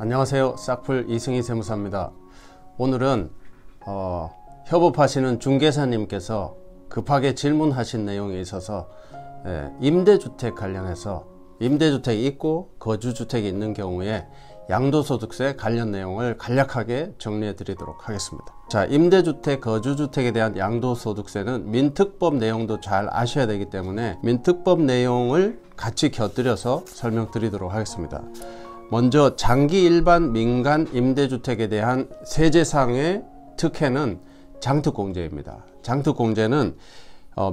안녕하세요. 싹풀 이승희 세무사입니다. 오늘은 협업하시는 중개사님께서 급하게 질문하신 내용이 있어서 임대주택 관련해서 임대주택이 있고 거주주택이 있는 경우에 양도소득세 관련 내용을 간략하게 정리해 드리도록 하겠습니다. 자, 임대주택, 거주주택에 대한 양도소득세는 민특법 내용도 잘 아셔야 되기 때문에 민특법 내용을 같이 곁들여서 설명드리도록 하겠습니다. 먼저 장기 일반 민간 임대주택에 대한 세제상의 특혜는 장특공제입니다. 장특공제는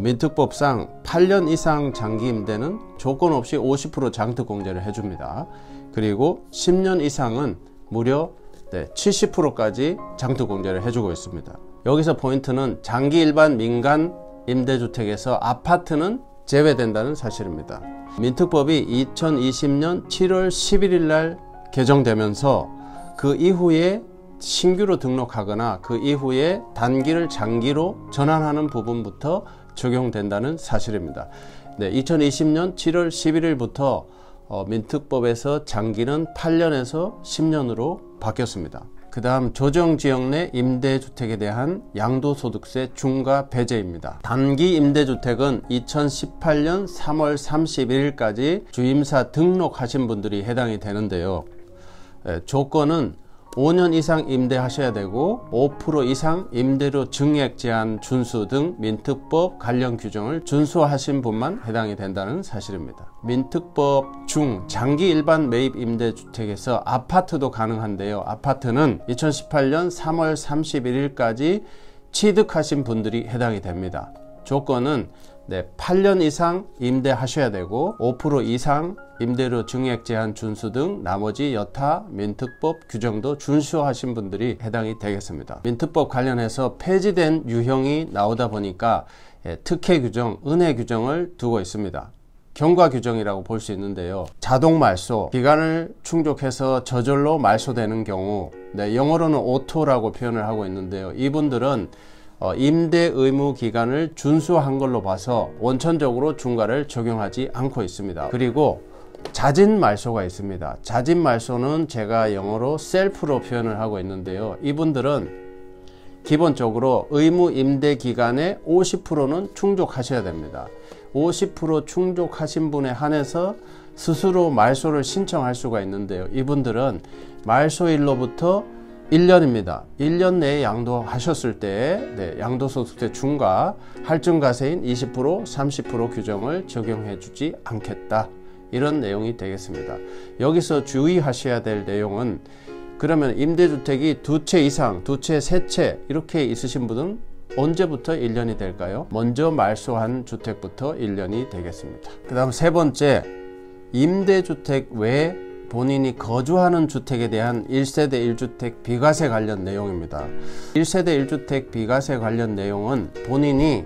민특법상 8년 이상 장기 임대는 조건 없이 50% 장특공제를 해줍니다. 그리고 10년 이상은 무려 70%까지 장특공제를 해주고 있습니다. 여기서 포인트는 장기 일반 민간 임대주택에서 아파트는 제외된다는 사실입니다. 민특법이 2020년 7월 11일 날 개정되면서 그 이후에 신규로 등록하거나 그 이후에 단기를 장기로 전환하는 부분부터 적용된다는 사실입니다. 2020년 7월 11일부터 민특법에서 장기는 8년에서 10년으로 바뀌었습니다. 그 다음 조정지역 내 임대주택에 대한 양도소득세 중과 배제입니다. 단기 임대주택은 2018년 3월 31일까지 주임사 등록하신 분들이 해당이 되는데요. 조건은 5년 이상 임대하셔야 되고 5% 이상 임대료 증액 제한 준수 등 민특법 관련 규정을 준수하신 분만 해당이 된다는 사실입니다. 민특법 중 장기 일반 매입 임대주택에서 아파트도 가능한데요. 아파트는 2018년 3월 31일까지 취득하신 분들이 해당이 됩니다. 조건은 8년 이상 임대하셔야 되고 5% 이상 임대료 증액 제한 준수 등 나머지 여타 민특법 규정도 준수하신 분들이 해당이 되겠습니다. 민특법 관련해서 폐지된 유형이 나오다 보니까 특혜 규정, 은혜 규정을 두고 있습니다. 경과 규정이라고 볼 수 있는데요. 자동 말소, 기간을 충족해서 저절로 말소되는 경우, 영어로는 오토라고 표현을 하고 있는데요. 이분들은 임대 의무 기간을 준수한 걸로 봐서 원천적으로 중과를 적용하지 않고 있습니다. 그리고 자진 말소가 있습니다. 자진 말소는 제가 영어로 셀프로 표현을 하고 있는데요. 이분들은 기본적으로 의무 임대 기간의 50%는 충족하셔야 됩니다. 50% 충족하신 분에 한해서 스스로 말소를 신청할 수가 있는데요. 이분들은 말소일로부터 1년입니다. 1년 내에 양도하셨을 때 양도소득세 중과 할증과세인 20%, 30% 규정을 적용해 주지 않겠다. 이런 내용이 되겠습니다. 여기서 주의하셔야 될 내용은 그러면 임대주택이 2채 이상, 2채, 3채 이렇게 있으신 분은 언제부터 1년이 될까요? 먼저 말소한 주택부터 1년이 되겠습니다. 그 다음 세 번째, 임대주택 외에 본인이 거주하는 주택에 대한 1세대 1주택 비과세 관련 내용입니다. 1세대 1주택 비과세 관련 내용은 본인이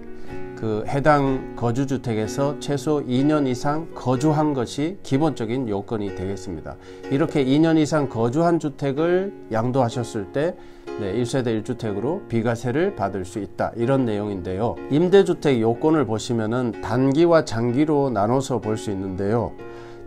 그 해당 거주주택에서 최소 2년 이상 거주한 것이 기본적인 요건이 되겠습니다. 이렇게 2년 이상 거주한 주택을 양도하셨을 때 1세대 1주택으로 비과세를 받을 수 있다. 이런 내용인데요. 임대주택 요건을 보시면은 단기와 장기로 나눠서 볼 수 있는데요.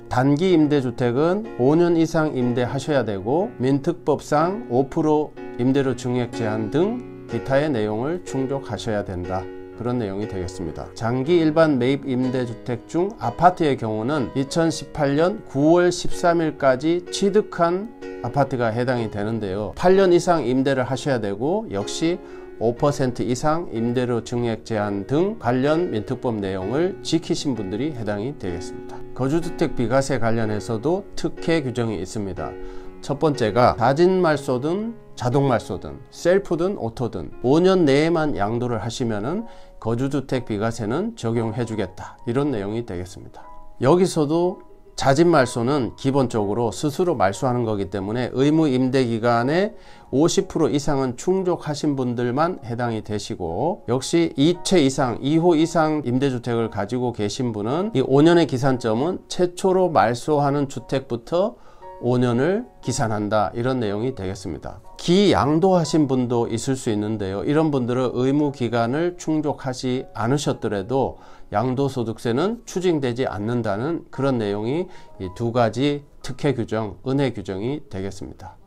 단기 임대주택은 5년 이상 임대하셔야 되고 민특법상 5% 임대료 증액 제한 등 기타의 내용을 충족하셔야 된다. 그런 내용이 되겠습니다. 장기 일반 매입 임대주택 중 아파트의 경우는 2018년 9월 13일까지 취득한 아파트가 해당이 되는데요. 8년 이상 임대를 하셔야 되고 역시 5% 이상 임대료 증액 제한 등 관련 민특법 내용을 지키신 분들이 해당이 되겠습니다. 거주주택 비과세 관련해서도 특혜 규정이 있습니다. 첫 번째가 자진 말소든 자동 말소든 셀프든 오토든 5년 내에만 양도를 하시면은 거주주택 비과세는 적용해 주겠다. 이런 내용이 되겠습니다. 여기서도 자진 말소는 기본적으로 스스로 말소하는 거기 때문에 의무 임대 기간에 50% 이상은 충족하신 분들만 해당이 되시고 역시 2채 이상, 2호 이상 임대주택을 가지고 계신 분은 이 5년의 기산점은 최초로 말소하는 주택부터 5년을 기산한다. 이런 내용이 되겠습니다. 기양도하신 분도 있을 수 있는데요. 이런 분들은 의무 기간을 충족하지 않으셨더라도 양도소득세는 추징되지 않는다는 그런 내용이 이 두 가지 특혜 규정, 은혜 규정이 되겠습니다.